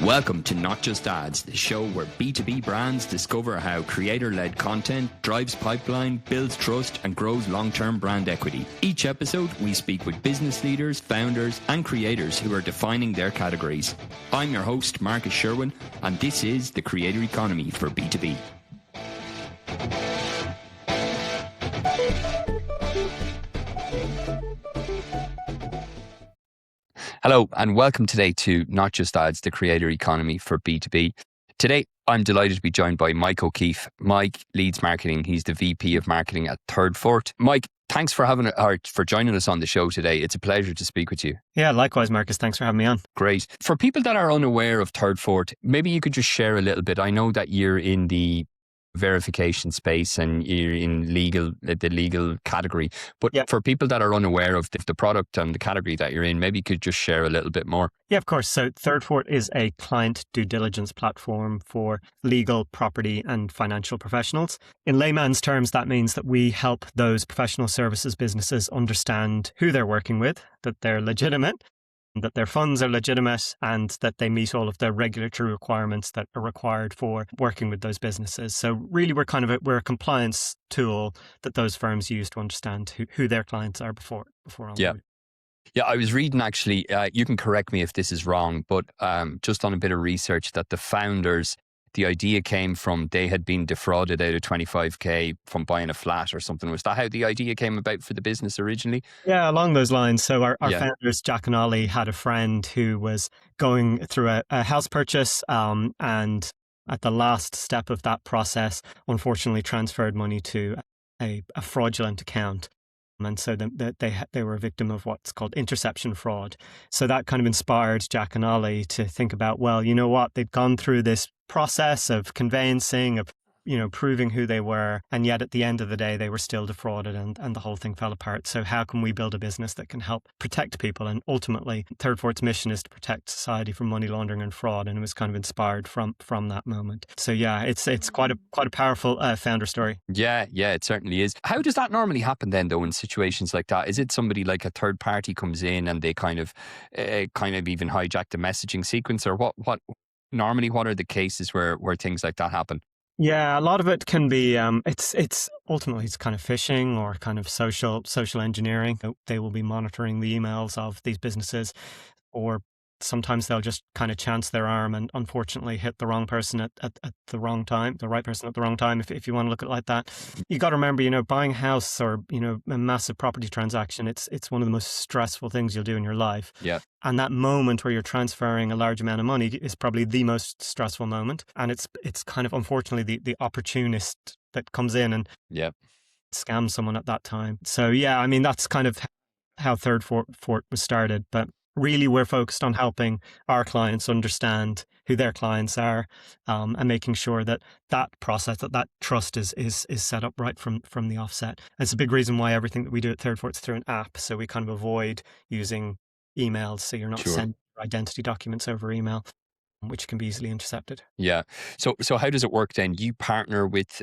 Welcome to Not Just Ads, the show where B2B brands discover how creator-led content drives pipeline, builds trust, and grows long-term brand equity. Each episode, we speak with business leaders, founders, and creators who are defining their categories. I'm your host, Marcus Sherwin, and this is the creator economy for B2B. Hello, and welcome today to Not Just Ads, the creator economy for B2B. Today, I'm delighted to be joined by Mike O'Keefe. Mike leads marketing. He's the VP of marketing at Thirdfort. Mike, thanks for joining us on the show today. It's a pleasure to speak with you. Yeah, likewise, Marcus. Thanks for having me on. Great. For people that are unaware of Thirdfort, maybe you could just share a little bit. I know that you're in the verification space and you're in the legal category, but for people that are unaware of the product and the category that you're in, maybe you could just share a little bit more. Yeah, of course. So Thirdfort is a client due diligence platform for legal, property and financial professionals. In layman's terms, that means that we help those professional services businesses understand who they're working with, that they're legitimate, that their funds are legitimate, and that they meet all of the regulatory requirements that are required for working with those businesses. So really, we're a compliance tool that those firms use to understand who their clients are before onboarding. Yeah, I was reading actually, you can correct me if this is wrong, but just on a bit of research that the founders, the idea came from they had been defrauded out of 25k from buying a flat or something. Was that how the idea came about for the business originally? Yeah, along those lines. So our founders, Jack and Ollie, had a friend who was going through a house purchase and at the last step of that process, unfortunately transferred money to a fraudulent account. And so they were a victim of what's called interception fraud. So that kind of inspired Jack and Ollie to think about, well, you know what, they'd gone through this process of conveyancing, of proving who they were, and yet at the end of the day they were still defrauded and the whole thing fell apart. So how can we build a business that can help protect people? And ultimately Thirdfort's mission is to protect society from money laundering and fraud, and it was kind of inspired from that moment. So yeah, it's quite a powerful founder story. Yeah, it certainly is. How does that normally happen then though in situations like that? Is it somebody like a third party comes in and they kind of even hijack the messaging sequence, or what normally what are the cases where things like that happen? Yeah, a lot of it can be, it's ultimately it's kind of phishing or kind of social engineering. They will be monitoring the emails of these businesses, or sometimes they'll just kind of chance their arm and unfortunately hit the wrong person at the wrong time, the right person at the wrong time, if you want to look at it like that. You got to remember, buying a house or, a massive property transaction, it's one of the most stressful things you'll do in your life. Yeah. And that moment where you're transferring a large amount of money is probably the most stressful moment. And it's kind of, unfortunately, the opportunist that comes in and scams someone at that time. So yeah, I mean, that's kind of how Thirdfort was started. But really, we're focused on helping our clients understand who their clients are, and making sure that process, that trust is set up right from the offset. And it's a big reason why everything that we do at Thirdfort is through an app. So we kind of avoid using emails, so you're not sending identity documents over email, which can be easily intercepted. Yeah. So how does it work then? You partner with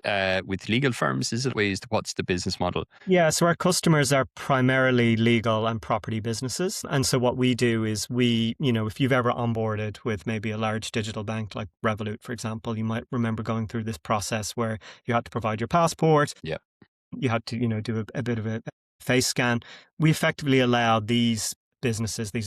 legal firms, is it? What's the business model? Yeah, so our customers are primarily legal and property businesses. And so what we do is if you've ever onboarded with maybe a large digital bank like Revolut, for example, you might remember going through this process where you had to provide your passport. Yeah. You had to, do a bit of a face scan. We effectively allow these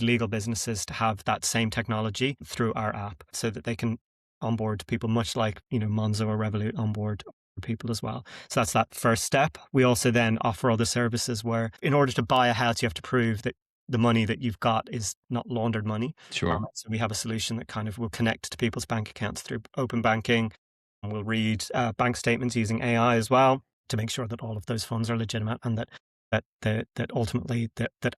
legal businesses to have that same technology through our app so that they can onboard people much like, Monzo or Revolut onboard people as well. So that's that first step. We also then offer other services where in order to buy a house, you have to prove that the money that you've got is not laundered money. Sure. So we have a solution that kind of will connect to people's bank accounts through open banking. And we'll read bank statements using AI as well to make sure that all of those funds are legitimate and that ultimately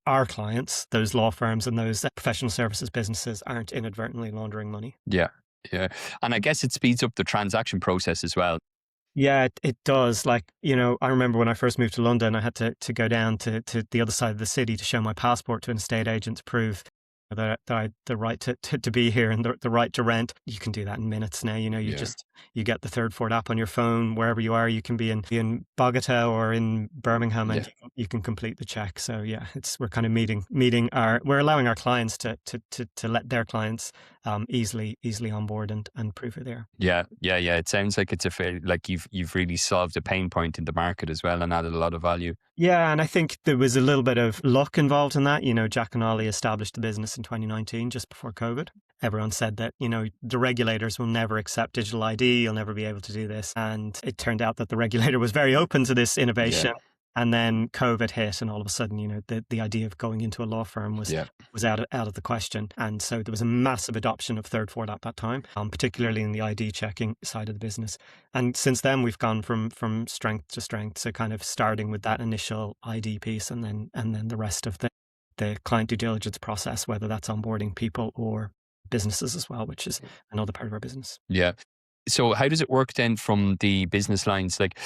our clients, those law firms and those professional services businesses, aren't inadvertently laundering money. Yeah. And I guess it speeds up the transaction process as well. Yeah, it does. Like, I remember when I first moved to London, I had to go down to the other side of the city to show my passport to an estate agent to prove the right to be here and the right to rent. You can do that in minutes now. You get the Thirdfort app on your phone wherever you are. You can be in Bogota or in Birmingham, and you can complete the check. So yeah, we're kind of we're allowing our clients to let their clients easily onboard and prove who they are. Yeah. It sounds like it's you've really solved a pain point in the market as well and added a lot of value. Yeah, and I think there was a little bit of luck involved in that. Jack and Ollie established the business in 2019, just before COVID. Everyone said that, the regulators will never accept digital ID. You'll never be able to do this. And it turned out that the regulator was very open to this innovation. Yeah. And then COVID hit, and all of a sudden, the idea of going into a law firm was out of the question. And so there was a massive adoption of Thirdfort at that time, particularly in the ID checking side of the business. And since then, we've gone from strength to strength. So kind of starting with that initial ID piece, and then the rest of the client due diligence process, whether that's onboarding people or businesses as well, which is another part of our business. Yeah. So how does it work then from the business lines? Like,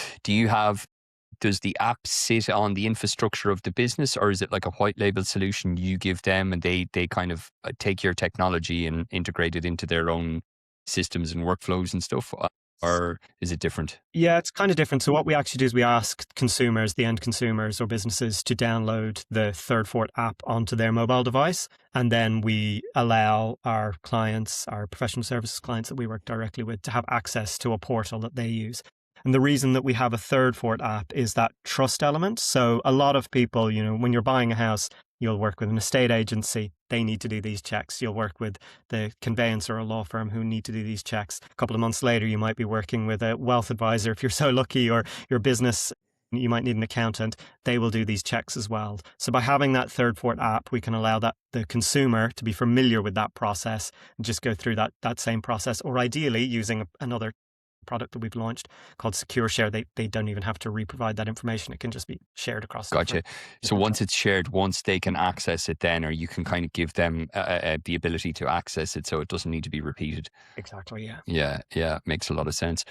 does the app sit on the infrastructure of the business, or is it like a white label solution you give them and they kind of take your technology and integrate it into their own systems and workflows and stuff? Or is it different? Yeah, it's kind of different. So what we actually do is we ask consumers, the end consumers or businesses, to download the Thirdfort app onto their mobile device. And then we allow our clients, our professional services clients that we work directly with, to have access to a portal that they use. And the reason that we have a Thirdfort app is that trust element. So a lot of people, when you're buying a house, you'll work with an estate agency. They need to do these checks. You'll work with the conveyancer or a law firm who need to do these checks. A couple of months later, you might be working with a wealth advisor if you're so lucky, or your business, you might need an accountant. They will do these checks as well. So by having that Thirdfort app, we can allow the consumer to be familiar with that process and just go through that same process, or ideally using another product that we've launched called Secure Share. They don't even have to reprovide that information. It can just be shared across. Gotcha. So once it's shared, once they can access it then, or you can kind of give them the ability to access it so it doesn't need to be repeated. Exactly, yeah. Yeah, makes a lot of sense.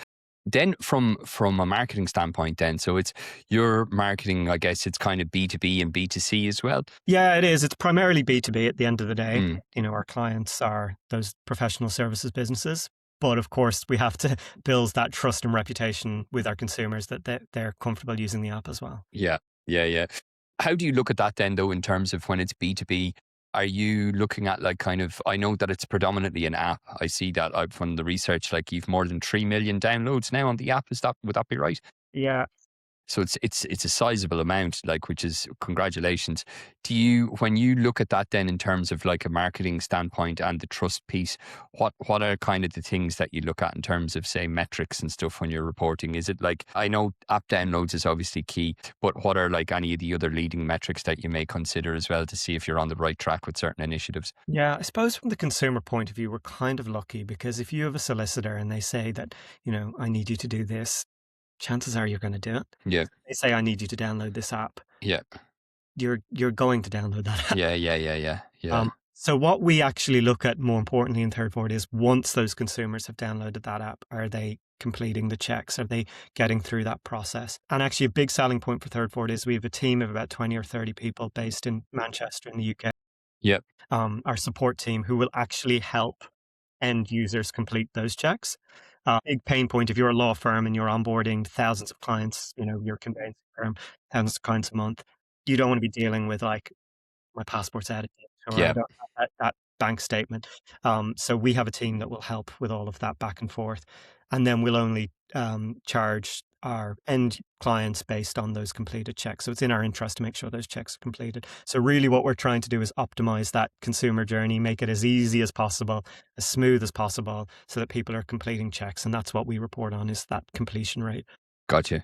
Then from a marketing standpoint then, so it's your marketing, I guess it's kind of B2B and B2C as well? Yeah, it is. It's primarily B2B at the end of the day. Our clients are those professional services businesses. But of course, we have to build that trust and reputation with our consumers that they're comfortable using the app as well. Yeah. How do you look at that then, though, in terms of when it's B2B? Are you looking at I know that it's predominantly an app. I see that from the research, you've more than 3 million downloads now on the app. Would that be right? Yeah. So it's a sizable amount, which is congratulations. When you look at that then in terms of a marketing standpoint and the trust piece, what are kind of the things that you look at in terms of, say, metrics and stuff when you're reporting? Is it I know app downloads is obviously key, but what are any of the other leading metrics that you may consider as well to see if you're on the right track with certain initiatives? Yeah, I suppose from the consumer point of view, we're kind of lucky, because if you have a solicitor and they say that, I need you to do this, chances are you're going to do it. Yeah. They say, I need you to download this app. Yeah. You're going to download that app. Yeah. So what we actually look at more importantly in Thirdfort is, once those consumers have downloaded that app, are they completing the checks? Are they getting through that process? And actually a big selling point for Thirdfort is we have a team of about 20 or 30 people based in Manchester in the UK. Yep. Our support team, who will actually help end users complete those checks. Big pain point if you're a law firm and you're onboarding thousands of clients, you're a conveyancing firm, thousands of clients a month. You don't want to be dealing with my passport's out of date, or I don't have that bank statement. So we have a team that will help with all of that back and forth. And then we'll only charge our end clients based on those completed checks. So it's in our interest to make sure those checks are completed. So really what we're trying to do is optimize that consumer journey, make it as easy as possible, as smooth as possible, so that people are completing checks. And that's what we report on, is that completion rate. Gotcha.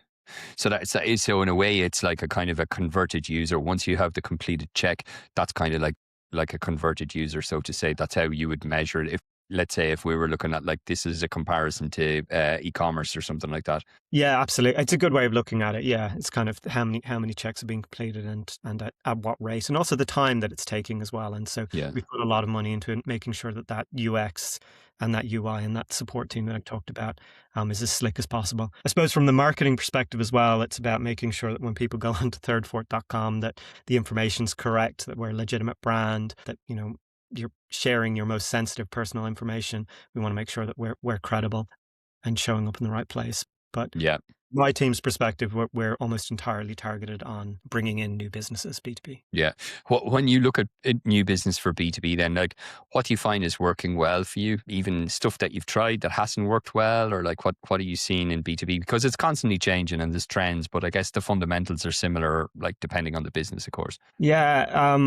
So in a way, it's like a kind of a converted user. Once you have the completed check, that's kind of like a converted user, so to say. That's how you would measure it. Let's say if we were looking at this is a comparison to e-commerce or something like that. Yeah, absolutely. It's a good way of looking at it. Yeah, it's kind of how many checks are being completed and at what rate, and also the time that it's taking as well. And so we put a lot of money into it, making sure that UX and that UI and that support team that I talked about is as slick as possible. I suppose from the marketing perspective as well, it's about making sure that when people go onto thirdfort.com that the information's correct, that we're a legitimate brand, that you're sharing your most sensitive personal information, we want to make sure that we're credible and showing up in the right place. But yeah. my team's perspective, we're almost entirely targeted on bringing in new businesses, B2B. Yeah. When you look at new business for B2B, then like, what do you find is working well for you? Even stuff that you've tried that hasn't worked well, or like what are you seeing in B2B? Because it's constantly changing and there's trends, but I guess the fundamentals are similar, like depending on the business, of course. Yeah.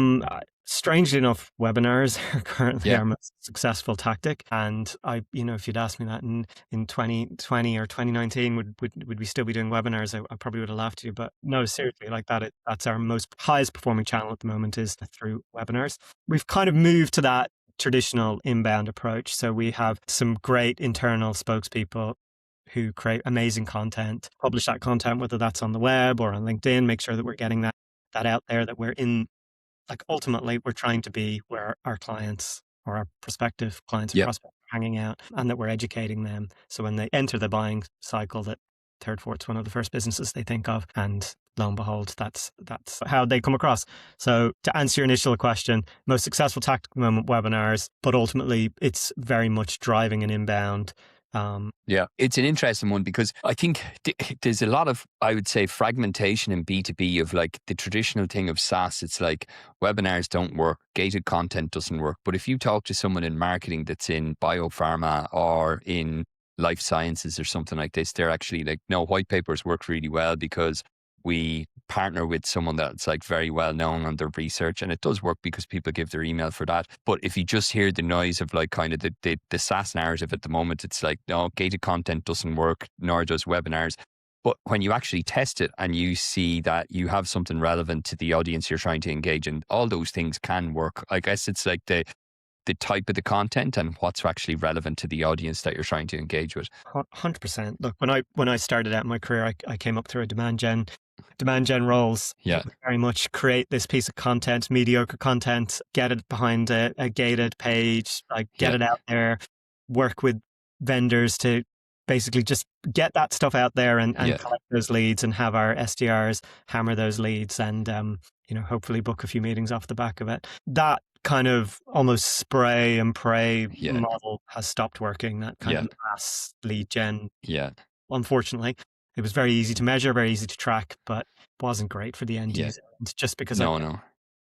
Strangely enough, webinars are currently our most successful tactic. And if you'd asked me that in 2020 or 2019, would we still be doing webinars? I probably would have laughed at you. But no, seriously, like that's our most highest performing channel at the moment, is through webinars. We've kind of moved to that traditional inbound approach. So we have some great internal spokespeople who create amazing content, publish that content, whether that's on the web or on LinkedIn, make sure that we're getting that out there, that we're in. Like, ultimately, we're trying to be where our clients or our prospective clients and prospects are hanging out, and that we're educating them. So when they enter the buying cycle, that Thirdfort's one of the first businesses they think of. And lo and behold, that's how they come across. So to answer your initial question, most successful tactic at the moment, webinars, but ultimately it's very much driving an inbound. Yeah, it's an interesting one because I think there's a lot of, I would say, fragmentation in B2B of like the traditional thing of SaaS. It's like webinars don't work, gated content doesn't work. But if you talk to someone in marketing that's in biopharma or in life sciences or something like this, they're actually like, no, white papers work really well because we partner with someone that's like very well known on their research, and it does work because people give their email for that. But if you just hear the noise of like kind of the SaaS narrative at the moment, it's like, no, gated content doesn't work, nor does webinars. But when you actually test it and you see that you have something relevant to the audience you're trying to engage in, all those things can work. I guess it's like the type of the content and what's actually relevant to the audience that you're trying to engage with. 100%. Look, when I started out my career, I came up through a demand gen roles. Yeah. Very much create this piece of content, mediocre content, get it behind a gated page, like get it out there, work with vendors to basically just get that stuff out there and collect those leads, and have our SDRs hammer those leads, and hopefully book a few meetings off the back of it. That kind of almost spray and pray model has stopped working. That kind of mass lead gen. Yeah. Unfortunately, it was very easy to measure, very easy to track, but wasn't great for the end user. Just because I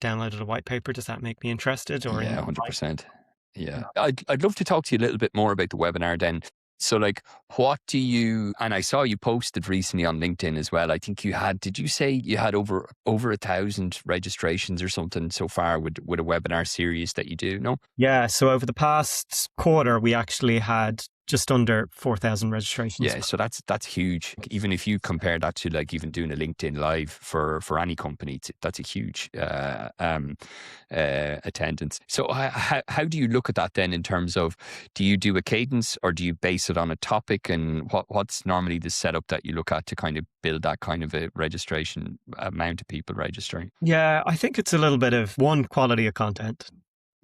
downloaded a white paper, does that make me interested? Or 100%. Yeah. I'd love to talk to you a little bit more about the webinar then. So like, what do you, and I saw you posted recently on LinkedIn as well. I think did you say you had over 1,000 registrations or something so far with a webinar series that you do? No? Yeah. So over the past quarter, we actually had just under 4,000 registrations. Yeah, so that's huge. Even if you compare that to like even doing a LinkedIn Live for any company, that's a huge attendance. So how do you look at that then in terms of, do you do a cadence or do you base it on a topic, and what's normally the setup that you look at to kind of build that kind of a registration amount of people registering? Yeah, I think it's a little bit of one, quality of content.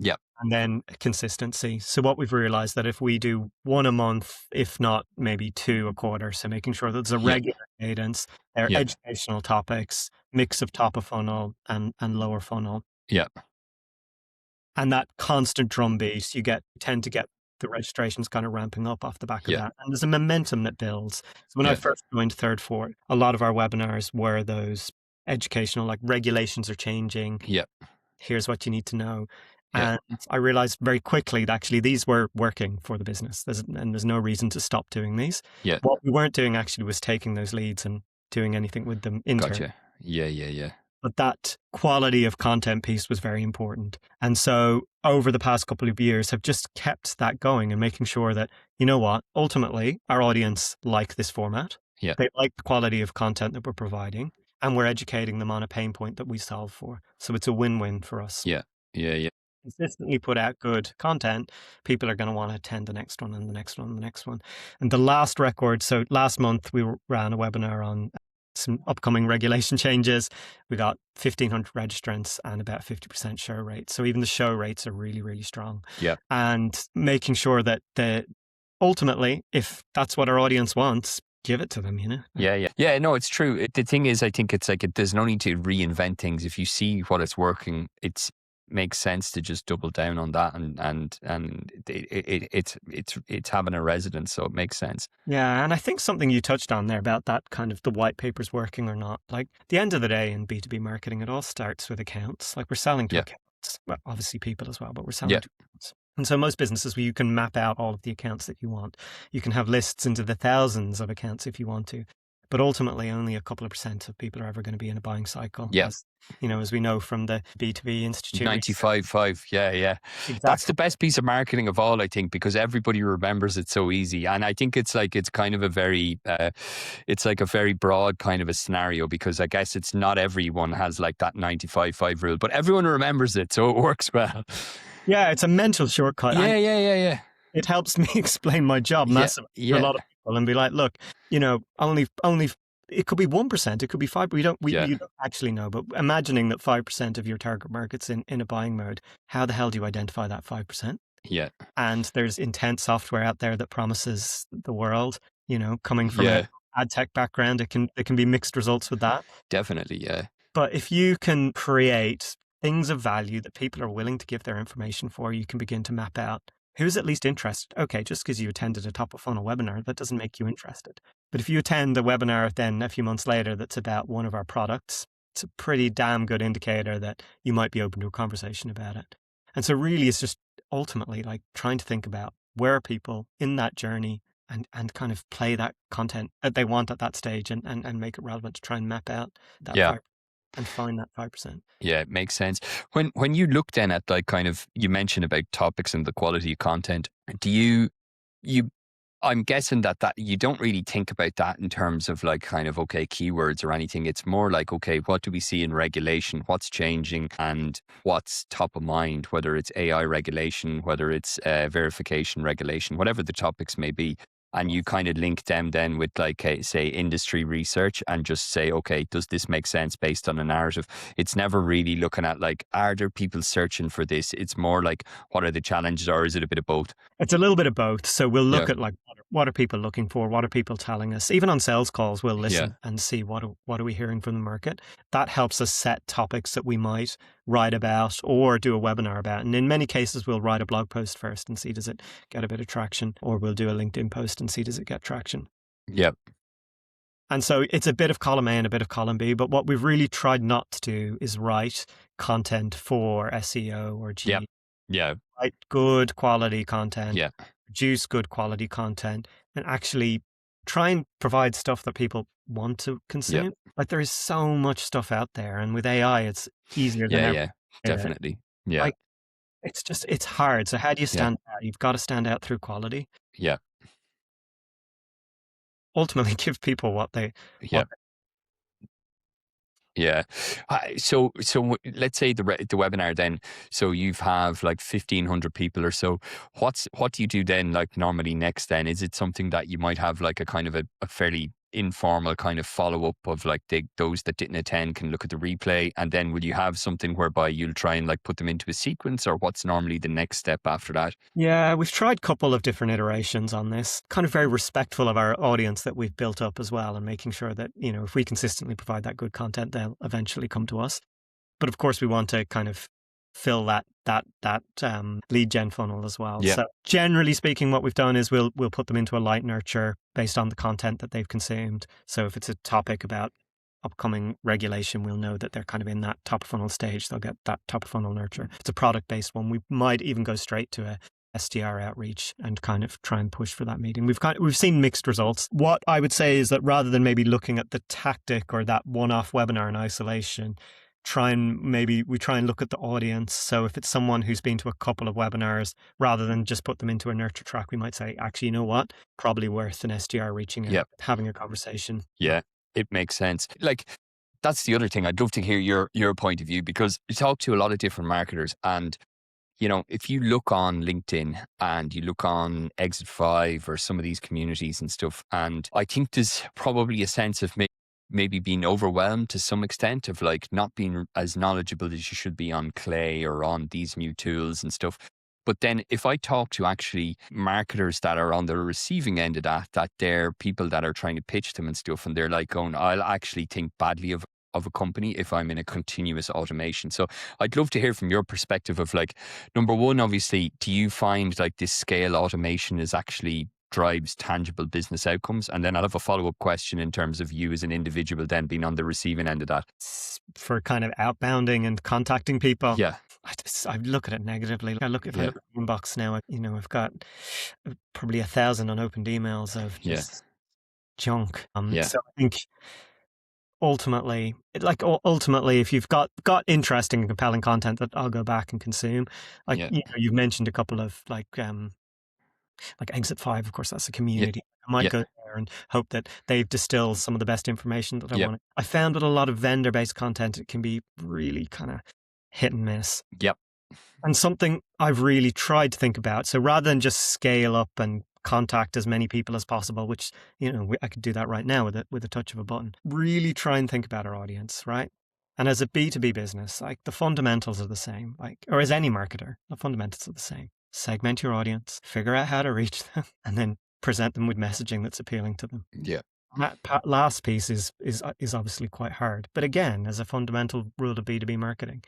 Yeah. And then consistency. So what we've realized that if we do one a month, if not maybe two a quarter, so making sure that there's a regular cadence, they're educational topics, mix of top of funnel and lower funnel. Yeah. And that constant drumbeat, you tend to get the registrations kind of ramping up off the back of that. And there's a momentum that builds. So when I first joined Thirdfort, a lot of our webinars were those educational, like regulations are changing. Yeah. Here's what you need to know. And I realized very quickly that actually these were working for the business. There's no reason to stop doing these. Yeah. What we weren't doing actually was taking those leads and doing anything with them internally. Gotcha. Yeah. But that quality of content piece was very important. And so over the past couple of years have just kept that going and making sure that, you know what, ultimately our audience like this format. Yeah. They like the quality of content that we're providing, and we're educating them on a pain point that we solve for. So it's a win-win for us. Yeah. Consistently put out good content, people are going to want to attend the next one and the next one and the next one. And the last record, so last month we ran a webinar on some upcoming regulation changes. We got 1,500 registrants and about 50% show rate. So even the show rates are really, really strong. Yeah. And making sure that ultimately, if that's what our audience wants, give it to them, Yeah, no, it's true. The thing is, I think it's like there's no need to reinvent things. If you see what it's working, it's makes sense to just double down on that, and it's having a resonance, so it makes sense. Yeah, and I think something you touched on there about that kind of the white papers working or not. Like, at the end of the day in B2B marketing, it all starts with accounts. Like, we're selling to accounts, well, obviously people as well, but we're selling to accounts. And so most businesses, you can map out all of the accounts that you want. You can have lists into the thousands of accounts if you want to. But ultimately, only a couple of % of people are ever going to be in a buying cycle. Yeah. As, as we know from the B2B Institute. 95.5. Yeah. Exactly. That's the best piece of marketing of all, I think, because everybody remembers it so easy. And I think it's kind of a very, it's like a very broad kind of a scenario, because I guess it's not everyone has like that 95.5 rule, but everyone remembers it. So it works well. Yeah, it's a mental shortcut. Yeah. It helps me explain my job massively to a lot of people and be like, look, only it could be 1%, it could be 5%. You don't actually know, but imagining that 5% of your target market's in a buying mode, how the hell do you identify that 5%? Yeah. And there's intent software out there that promises the world, coming from an ad tech background, it can be mixed results with that. Definitely, yeah. But if you can create things of value that people are willing to give their information for, you can begin to map out who's at least interested. Okay, just because you attended a top-of-funnel webinar, that doesn't make you interested. But if you attend a webinar then a few months later that's about one of our products, it's a pretty damn good indicator that you might be open to a conversation about it. And so really it's just ultimately like trying to think about where are people in that journey and kind of play that content that they want at that stage and make it relevant to try and map out that 5% and find that 5%. Yeah, it makes sense. When you look then at like kind of, you mentioned about topics and the quality of content, do you I'm guessing that you don't really think about that in terms of like kind of, okay, keywords or anything. It's more like, okay, what do we see in regulation? What's changing and what's top of mind, whether it's AI regulation, whether it's verification regulation, whatever the topics may be. And you kind of link them then with like, say, industry research and just say, okay, does this make sense based on a narrative? It's never really looking at like, are there people searching for this? It's more like, what are the challenges, or is it a bit of both? It's a little bit of both. So we'll look at like, what are people looking for? What are people telling us? Even on sales calls, we'll listen and see what are we hearing from the market. That helps us set topics that we might write about or do a webinar about. And in many cases, we'll write a blog post first and see, does it get a bit of traction? Or we'll do a LinkedIn post and see, does it get traction? Yep. And so it's a bit of column A and a bit of column B. But what we've really tried not to do is write content for SEO or G. Yeah. Write good quality content. Yeah. Produce good quality content and actually try and provide stuff that people want to consume. Yep. Like there is so much stuff out there, and with AI, it's easier than ever. Yeah, definitely. Yeah. Like, it's hard. So how do you stand out? You've got to stand out through quality. Yeah. Ultimately give people what they want. Yeah. So let's say the webinar then, so you have like 1,500 people or so. What do you do then, like normally next then? Is it something that you might have like a kind of a fairly informal kind of follow-up of like those that didn't attend can look at the replay, and then will you have something whereby you'll try and like put them into a sequence, or what's normally the next step after that? Yeah, we've tried a couple of different iterations on this, kind of very respectful of our audience that we've built up as well, and making sure that, if we consistently provide that good content, they'll eventually come to us. But of course we want to kind of fill that lead gen funnel as well. Yeah. So generally speaking, what we've done is we'll put them into a light nurture based on the content that they've consumed. So if it's a topic about upcoming regulation, we'll know that they're kind of in that top of funnel stage. They'll get that top of funnel nurture. If it's a product based one, we might even go straight to a SDR outreach and kind of try and push for that meeting. We've seen mixed results. What I would say is that rather than maybe looking at the tactic or that one-off webinar in isolation, we try and look at the audience. So if it's someone who's been to a couple of webinars, rather than just put them into a nurture track, we might say, actually, you know what? Probably worth an SDR reaching out, having a conversation. Yeah, it makes sense. Like, that's the other thing. I'd love to hear your point of view, because you talk to a lot of different marketers, and if you look on LinkedIn and you look on Exit 5 or some of these communities and stuff, and I think there's probably a sense of maybe being overwhelmed to some extent of like not being as knowledgeable as you should be on Clay or on these new tools and stuff. But then if I talk to actually marketers that are on the receiving end of that they're people that are trying to pitch them and stuff, and they're like going, I'll actually think badly of of a company if I'm in a continuous automation. So I'd love to hear from your perspective of like, number one, obviously, do you find like this scale automation is actually drives tangible business outcomes? And then I'll have a follow-up question in terms of you as an individual then being on the receiving end of that. For kind of outbounding and contacting people. Yeah. I look at it negatively. I look at the inbox now, I've got probably 1,000 unopened emails of just junk. So I think ultimately, if you've got interesting and compelling content that I'll go back and consume, you've mentioned a couple of like Exit 5, of course, that's a community. I might go there and hope that they've distilled some of the best information that I want. I found with a lot of vendor-based content, it can be really kind of hit and miss. Yep. And something I've really tried to think about. So rather than just scale up and contact as many people as possible, which, I could do that right now with a touch of a button, really try and think about our audience, right? And as a B2B business, like the fundamentals are the same, or as any marketer, the fundamentals are the same. Segment your audience, figure out how to reach them, and then present them with messaging that's appealing to them. Yeah. That last piece is obviously quite hard. But again, as a fundamental rule of B2B marketing,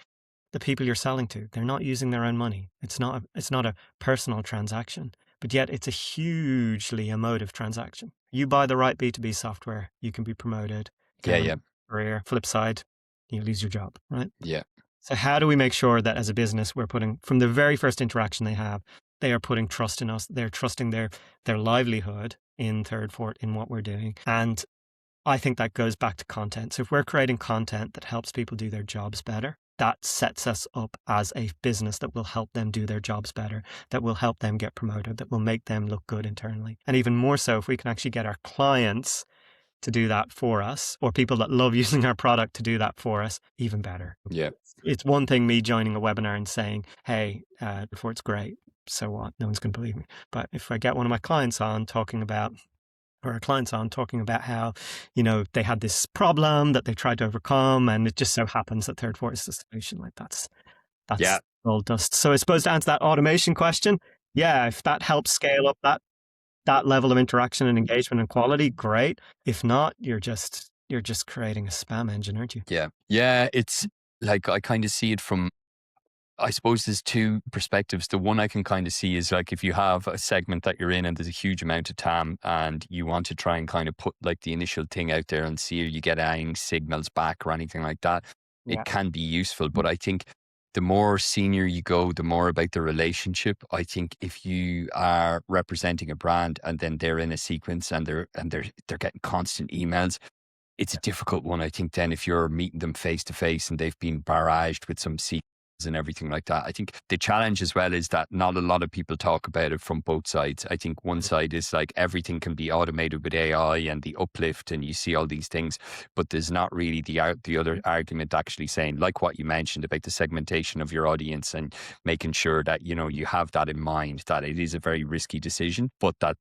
the people you're selling to, they're not using their own money. It's not a personal transaction, but yet it's a hugely emotive transaction. You buy the right B2B software, you can be promoted. Career. Flip side, you lose your job, right? Yeah. So how do we make sure that as a business, we're putting, from the very first interaction they are putting trust in us. They're trusting their livelihood in Thirdfort, in what we're doing. And I think that goes back to content. So if we're creating content that helps people do their jobs better, that sets us up as a business that will help them do their jobs better, that will help them get promoted, that will make them look good internally. And even more so, if we can actually get our clients to do that for us, or people that love using our product to do that for us, even better. Yeah. It's one thing me joining a webinar and saying, hey, Thirdfort's great. So what? No one's going to believe me. But if I get one of my clients on talking about how, they had this problem that they tried to overcome, and it just so happens that Thirdfort is the solution. Like that's gold dust. So I suppose to answer that automation question, if that helps scale up that level of interaction and engagement and quality, great. If not, you're just creating a spam engine, aren't you? Yeah. It's like, I kind of see it from, I suppose there's two perspectives. The one I can kind of see is like, if you have a segment that you're in and there's a huge amount of TAM and you want to try and kind of put like the initial thing out there and see if you get any signals back or anything like that, it can be useful. But I think the more senior you go, the more about the relationship. I think if you are representing a brand and then they're in a sequence and they're getting constant emails, it's a difficult one. I think then if you're meeting them face to face and they've been barraged with some sequences and everything like that, I think the challenge as well is that not a lot of people talk about it from both sides. I think one side is like everything can be automated with AI and the uplift and you see all these things, but there's not really the other argument actually saying, like what you mentioned about the segmentation of your audience and making sure that, you have that in mind, that it is a very risky decision, but that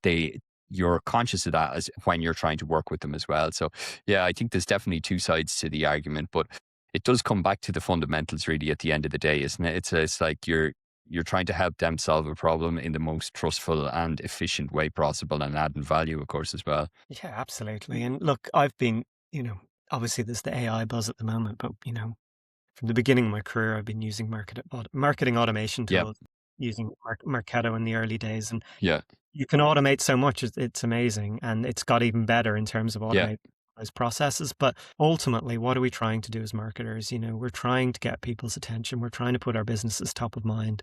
you're conscious of that as when you're trying to work with them as well. So I think there's definitely two sides to the argument, but it does come back to the fundamentals really at the end of the day, isn't it? It's like you're trying to help them solve a problem in the most trustful and efficient way possible and adding value, of course, as well. Yeah, absolutely. And look, I've been, obviously there's the AI buzz at the moment, but, from the beginning of my career, I've been using marketing automation tools, using Marketo in the early days. And you can automate so much, it's amazing. And it's got even better in terms of automating those processes. But ultimately, what are we trying to do as marketers? We're trying to get people's attention. We're trying to put our businesses top of mind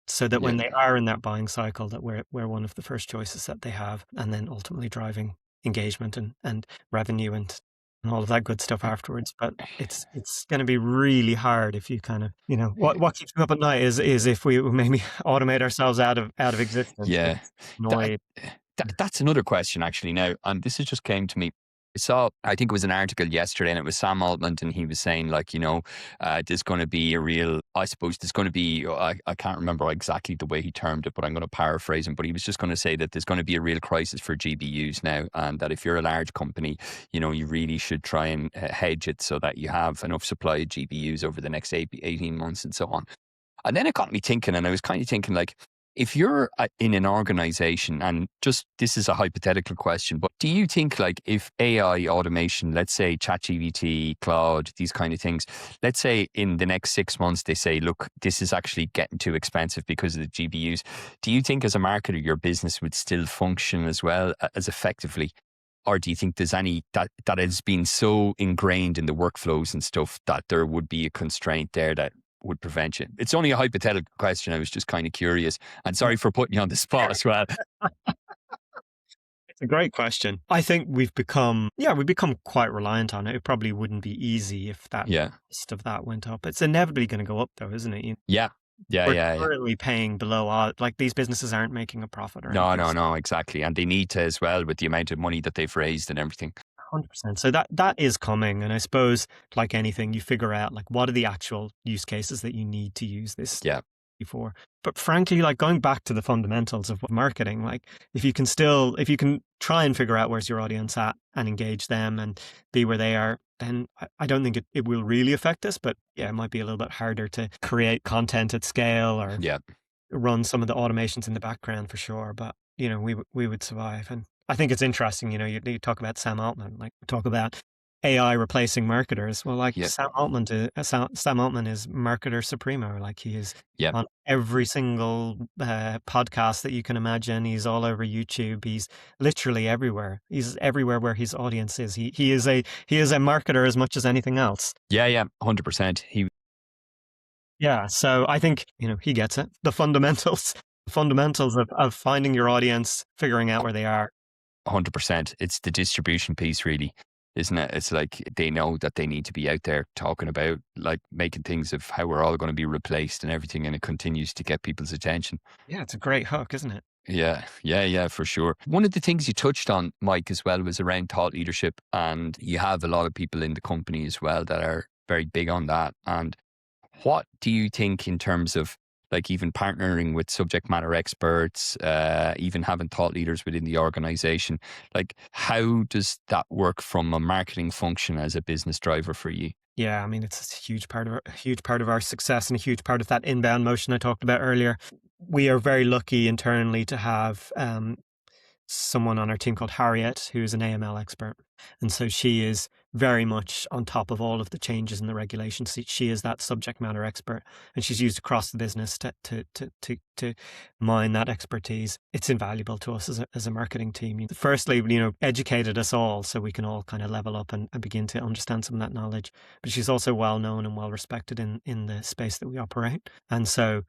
so that when they are in that buying cycle, that we're one of the first choices that they have, and then ultimately driving engagement and revenue and all of that good stuff afterwards. But it's going to be really hard if you kind of, what keeps me up at night is if we maybe automate ourselves out of existence. Yeah. That's another question actually now. And this has just came to me. I think it was an article yesterday and it was Sam Altman and he was saying like, there's going to be I can't remember exactly the way he termed it, but I'm going to paraphrase him, but he was just going to say that there's going to be a real crisis for GBUs now. And that if you're a large company, you really should try and hedge it so that you have enough supply of GBUs over the next 18 months and so on. And then it got me thinking, and I was kind of thinking like, If you're in an organization, and just this is a hypothetical question, but do you think like if AI automation, let's say ChatGPT, Cloud, these kind of things, let's say in the next 6 months, they say, look, this is actually getting too expensive because of the GPUs. Do you think as a marketer, your business would still function as well as effectively? Or do you think there's any that has been so ingrained in the workflows and stuff that there would be a constraint there that would prevent you? It's only a hypothetical question. I was just kind of curious. And sorry for putting you on the spot as well. It's a great question. I think we've become quite reliant on it. It probably wouldn't be easy if that cost of that went up. It's inevitably going to go up though, isn't it? We're currently paying below odds. Like these businesses aren't making a profit or anything. No, exactly. And they need to as well with the amount of money that they've raised and everything. 100%. So that is coming. And I suppose like anything, you figure out like what are the actual use cases that you need to use this for. But frankly, like going back to the fundamentals of marketing, like if you can try and figure out where's your audience at and engage them and be where they are, then I don't think it will really affect us. But yeah, it might be a little bit harder to create content at scale or run some of the automations in the background for sure. But we would survive. And I think it's interesting, you talk about Sam Altman, like talk about AI replacing marketers. Well, like Sam Altman is marketer supremo. Like he is on every single podcast that you can imagine. He's all over YouTube. He's literally everywhere. He's everywhere where his audience is. He is a marketer as much as anything else. 100%. So I think he gets it. The fundamentals of finding your audience, figuring out where they are. 100%. It's the distribution piece, really, isn't it? It's like they know that they need to be out there talking about, like making things of how we're all going to be replaced and everything, and it continues to get people's attention. Yeah, it's a great hook, isn't it? Yeah, for sure. One of the things you touched on, Mike, as well, was around thought leadership, and you have a lot of people in the company as well that are very big on that. And what do you think in terms of like even partnering with subject matter experts, even having thought leaders within the organization? Like, how does that work from a marketing function as a business driver for you? Yeah, I mean, it's a huge part of our success and a huge part of that inbound motion I talked about earlier. We are very lucky internally to have someone on our team called Harriet, who's an AML expert. And so she is very much on top of all of the changes in the regulations. She is that subject matter expert, and she's used across the business to mine that expertise. It's invaluable to us as a marketing team. Firstly, educated us all so we can all kind of level up and begin to understand some of that knowledge. But she's also well known and well respected in the space that we operate. And so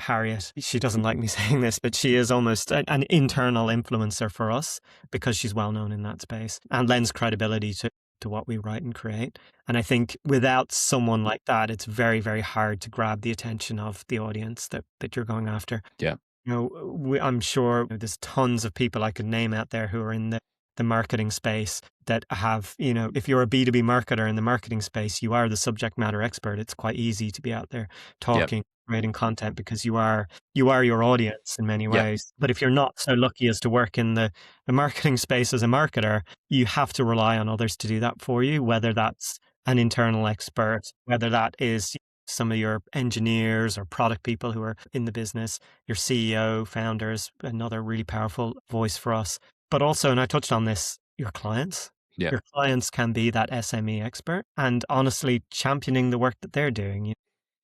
Harriet, she doesn't like me saying this, but she is almost an internal influencer for us because she's well known in that space and lends credibility to what we write and create. And I think without someone like that, it's very, very hard to grab the attention of the audience that you're going after. Yeah. I'm sure there's tons of people I could name out there who are in the marketing space that have, if you're a B2B marketer in the marketing space, you are the subject matter expert. It's quite easy to be out there talking, creating content because you are your audience in many ways. But if you're not so lucky as to work in the marketing space as a marketer, you have to rely on others to do that for you, whether that's an internal expert, whether that is some of your engineers or product people who are in the business, your CEO, founders, another really powerful voice for us. But also, and I touched on this, your clients. Yeah. Your clients can be that SME expert and honestly championing the work that they're doing.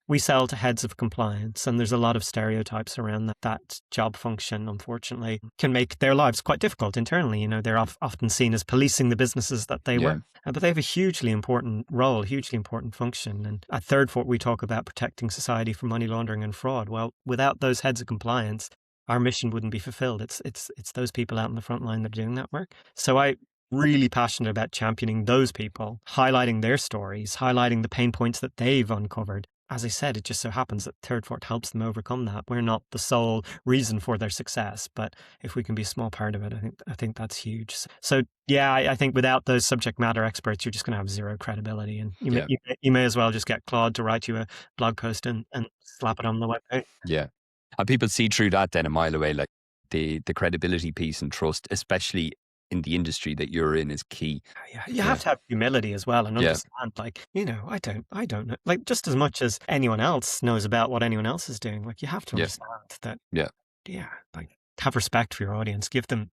We sell to heads of compliance, and there's a lot of stereotypes around that job function, unfortunately, can make their lives quite difficult internally. They're often seen as policing the businesses that they work, but they have a hugely important role, hugely important function. And at Thirdfort, we talk about protecting society from money laundering and fraud. Well, without those heads of compliance, our mission wouldn't be fulfilled. It's those people out in the front line that are doing that work. So I'm really passionate about championing those people, highlighting their stories, highlighting the pain points that they've uncovered. As I said, it just so happens that Thirdfort helps them overcome that. We're not the sole reason for their success, but if we can be a small part of it, I think that's huge. So yeah, I think without those subject matter experts, you're just going to have zero credibility, and you may as well just get Claude to write you a blog post and slap it on the webpage. Yeah. And people see through that then a mile away, like the credibility piece and trust, especially in the industry that you're in, is key. You have to have humility as well and understand, like, I don't know, like just as much as anyone else knows about what anyone else is doing. Like you have to understand that like have respect for your audience, give them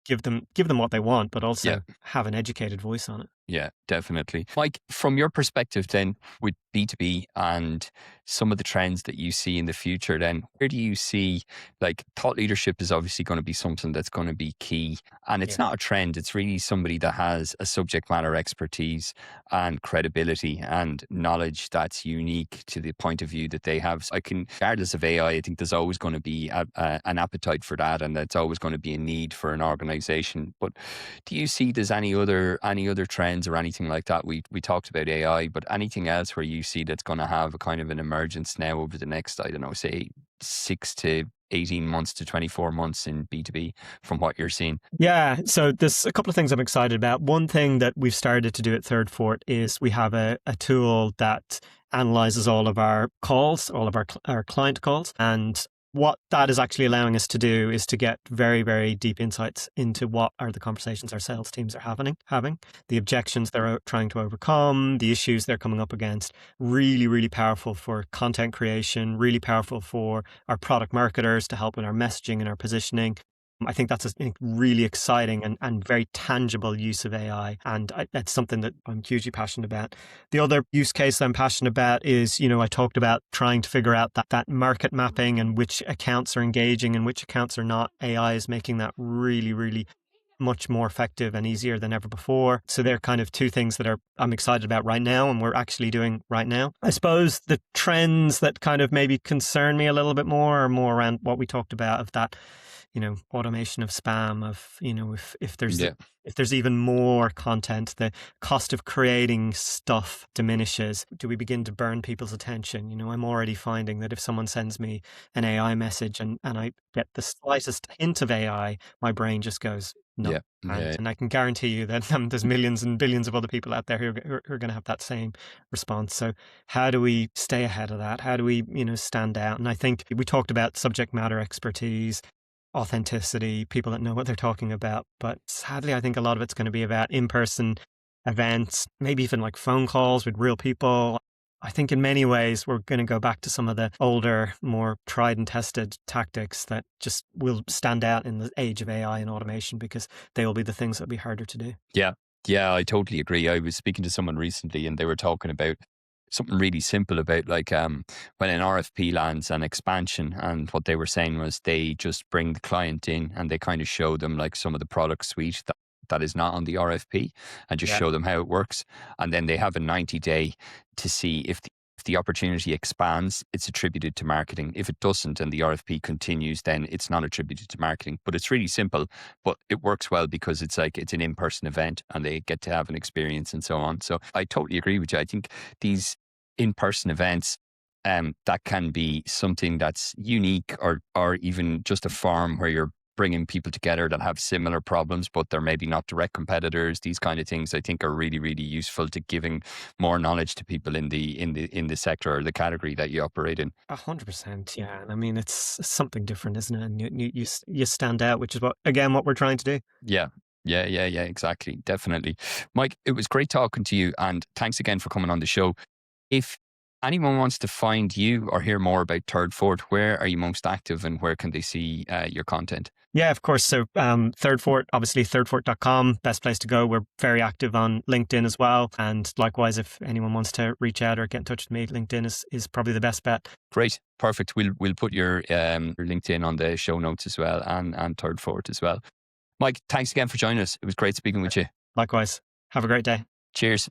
what they want, but also have an educated voice on it. Yeah, definitely. Mike, from your perspective then with B2B and some of the trends that you see in the future, then where do you see, like, thought leadership is obviously going to be something that's going to be key. And it's not a trend. It's really somebody that has a subject matter expertise and credibility and knowledge that's unique to the point of view that they have. Regardless of AI, I think there's always going to be an appetite for that, and that's always going to be a need for an organization. But do you see there's any other trends or anything like that? We talked about AI, but anything else where you see that's going to have a kind of an emergence now over the next, I don't know, say 6 to 18 months to 24 months in B2B from what you're seeing? Yeah, so there's a couple of things I'm excited about. One thing that we've started to do at Thirdfort is we have a tool that analyzes all of our calls, all of our client calls, and what that is actually allowing us to do is to get very, very deep insights into what are the conversations our sales teams are having, the objections they're trying to overcome, the issues they're coming up against. Really, really powerful for content creation, really powerful for our product marketers to help with our messaging and our positioning. I think that's a really exciting and very tangible use of AI. And that's something that I'm hugely passionate about. The other use case I'm passionate about is, I talked about trying to figure out that market mapping and which accounts are engaging and which accounts are not. AI is making that really, really much more effective and easier than ever before. So they're kind of two things that I'm excited about right now and we're actually doing right now. I suppose the trends that kind of maybe concern me a little bit more are more around what we talked about of that, automation of spam, of, if there's even more content, the cost of creating stuff diminishes. Do we begin to burn people's attention? I'm already finding that if someone sends me an AI message and I get the slightest hint of AI, my brain just goes, no. And I can guarantee you that there's millions and billions of other people out there who are going to have that same response. So how do we stay ahead of that? How do we, stand out? And I think we talked about subject matter expertise, authenticity, people that know what they're talking about. But sadly, I think a lot of it's going to be about in-person events, maybe even like phone calls with real people. I think in many ways, we're going to go back to some of the older, more tried and tested tactics that just will stand out in the age of AI and automation because they will be the things that will be harder to do. Yeah, I totally agree. I was speaking to someone recently and they were talking about something really simple about when an RFP lands an expansion, and what they were saying was they just bring the client in and they kind of show them like some of the product suite that is not on the RFP and just show them how it works. And then they have a 90-day to see if the opportunity expands, it's attributed to marketing. If it doesn't and the RFP continues, then it's not attributed to marketing. But it's really simple, but it works well because it's an in-person event and they get to have an experience and so on. So I totally agree with you. I think these in-person events, that can be something that's unique or even just a forum where you're bringing people together that have similar problems, but they're maybe not direct competitors. These kind of things I think are really, really useful to giving more knowledge to people in the sector or the category that you operate in. 100%, yeah. And I mean, it's something different, isn't it? And you stand out, which is what we're trying to do. Yeah, exactly. Definitely. Mike, it was great talking to you, and thanks again for coming on the show. If anyone wants to find you or hear more about Thirdfort, where are you most active and where can they see your content? Yeah, of course. So Thirdfort, obviously thirdfort.com, best place to go. We're very active on LinkedIn as well. And likewise, if anyone wants to reach out or get in touch with me, LinkedIn is probably the best bet. Great. Perfect. We'll put your LinkedIn on the show notes as well, and Thirdfort as well. Mike, thanks again for joining us. It was great speaking with you. Likewise. Have a great day. Cheers.